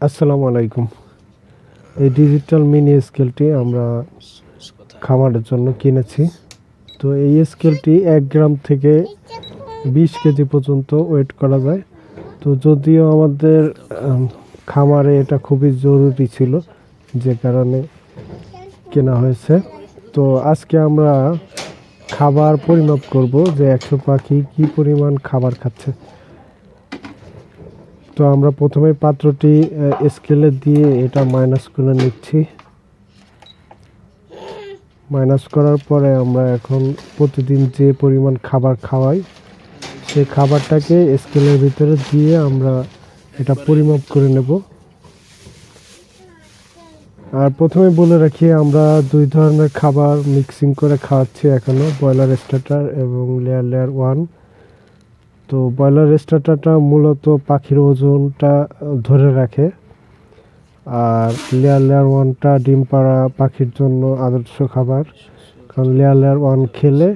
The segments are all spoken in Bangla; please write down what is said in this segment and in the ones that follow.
আসসালামু আলাইকুম। এই ডিজিটাল মিনি স্কেলটি আমরা খামারের জন্য কিনেছি। তো এই স্কেলটি 1 গ্রাম থেকে 20 কেজি পর্যন্ত ওয়েট করা যায়। তো যদিও আমাদের খামারে এটা খুবই জরুরি ছিল, যে কারণে কেনা হয়েছে। তো আজকে আমরা খাবার পরিমাপ করব যে 100 পাখি কি পরিমাণ খাবার খাচ্ছে। তো আমরা প্রথমে পাত্রটি স্কেলে দিয়ে এটা মাইনাস করে নিচ্ছি। মাইনাস করার পরে আমরা এখন প্রতিদিন যে পরিমাণ খাবার খাওয়াই সেই খাবারটাকে স্কেলের ভিতরে দিয়ে আমরা এটা পরিমাপ করে নেব। আর প্রথমে বলে রাখি, আমরা 2 ধরনের খাবার মিক্সিং করে খাওয়াচ্ছি এখনও, ব্রয়লার স্টার্টার এবং লেয়ার 1। তো ব্রয়লার স্টার্টারটা মূলত পাখির ওজনটা ধরে রাখে, আর লেয়ার 1টা ডিম পাড়া পাখির জন্য আদর্শ খাবার। কারণ লেয়ার 1 খেলে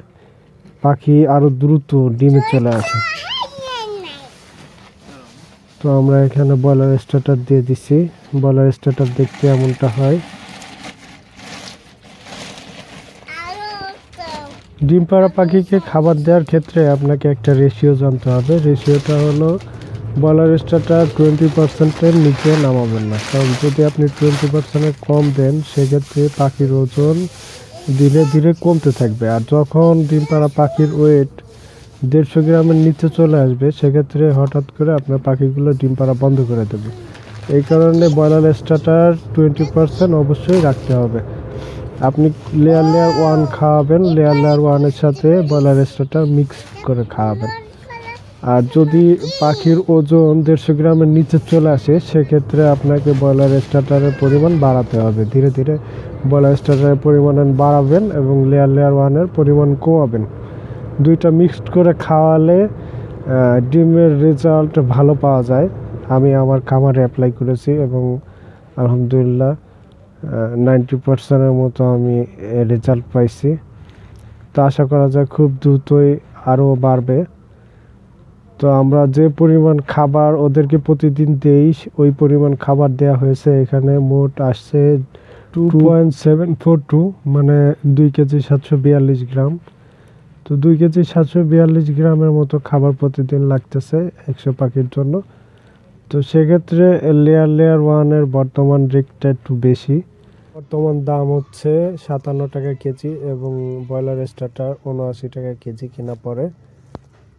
পাখি আরও দ্রুত ডিমে চলে আসে। তো আমরা এখানে ব্রয়লার স্টার্টার দিয়ে দিছি। ব্রয়লার স্টার্টার দেখতে এমনটা হয়। ডিম পাড়া পাখিকে খাবার দেওয়ার ক্ষেত্রে আপনাকে একটা রেশিও জানতে হবে। রেশিওটা হলো ব্রয়লার স্টার্টার 20%-এর নিচে নামাবেন না। কারণ যদি আপনি 20%-এর কম দেন সেক্ষেত্রে পাখির ওজন ধীরে ধীরে কমতে থাকবে। আর যখন ডিম পাড়া পাখির ওয়েট 150 গ্রামের নিচে চলে আসবে সেক্ষেত্রে হঠাৎ করে আপনার পাখিগুলো ডিম পাড়া বন্ধ করে দেবে। এই কারণে ব্রয়লার স্টার্টার 20% অবশ্যই রাখতে হবে। আপনি লেয়ার 1 খাওয়াবেন, লেয়ার 1-এর সাথে ব্রয়লার স্টার্টার মিক্স করে খাওয়াবেন। আর যদি পাখির ওজন 150 গ্রামের নিচে চলে আসে সেক্ষেত্রে আপনাকে ব্রয়লার স্টার্টারের পরিমাণ বাড়াতে হবে। ধীরে ধীরে ব্রয়লার স্টার্টারের পরিমাণ বাড়াবেন এবং লেয়ার 1-এর পরিমাণ কমাবেন। দুইটা মিক্সড করে খাওয়ালে ডিমের রেজাল্ট ভালো পাওয়া যায়। আমি আমার খামারে অ্যাপ্লাই করেছি এবং আলহামদুলিল্লাহ 90%-এর মতো আমি রেজাল্ট পাইছি। তো আশা করা যায় খুব দ্রুতই আরও বাড়বে। তো আমরা যে পরিমাণ খাবার ওদেরকে প্রতিদিন দেই ওই পরিমাণ খাবার দেওয়া হয়েছে। এখানে মোট আসছে 2.742, মানে 2 কেজি 742 গ্রাম। তো 2 কেজি 742 গ্রামের মতো খাবার প্রতিদিন লাগতেছে 100 পাখির জন্য। তো সেক্ষেত্রে লেয়ার 1-এর বর্তমান রেটটা একটু বেশি। বর্তমান দাম হচ্ছে 57 টাকা কেজি এবং ব্রয়লার স্টার্টার 79 টাকা কেজি কিনা পড়ে।